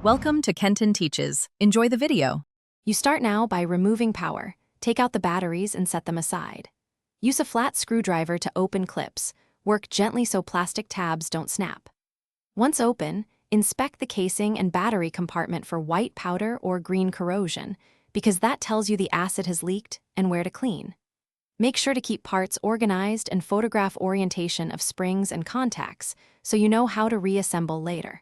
Welcome to Kenton Teaches. Enjoy the video. You start now by removing power. Take out the batteries and set them aside. Use a flat screwdriver to open clips. Work gently so plastic tabs don't snap. Once open, inspect the casing and battery compartment for white powder or green corrosion, because that tells you the acid has leaked and where to clean. Make sure to keep parts organized and photograph orientation of springs and contacts so you know how to reassemble later.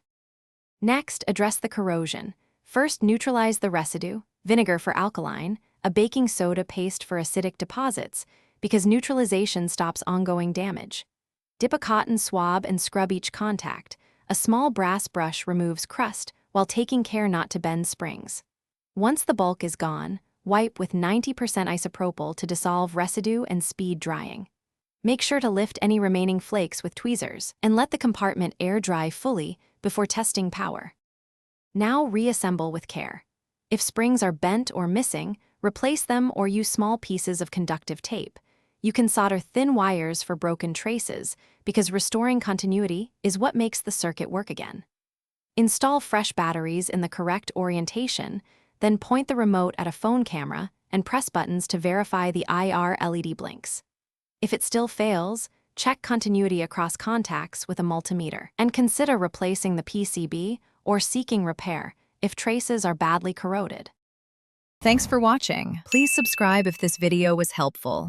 Next, address the corrosion. First, neutralize the residue, vinegar for alkaline, a baking soda paste for acidic deposits, because neutralization stops ongoing damage. Dip a cotton swab and scrub each contact. A small brass brush removes crust while taking care not to bend springs. Once the bulk is gone, wipe with 90% isopropyl to dissolve residue and speed drying. Make sure to lift any remaining flakes with tweezers and let the compartment air dry fully before testing power. Now reassemble with care. If springs are bent or missing, replace them or use small pieces of conductive tape. You can solder thin wires for broken traces because restoring continuity is what makes the circuit work again. Install fresh batteries in the correct orientation, then point the remote at a phone camera and press buttons to verify the IR LED blinks. If it still fails, check continuity across contacts with a multimeter and consider replacing the PCB or seeking repair if traces are badly corroded. Thanks for watching. Please subscribe if this video was helpful.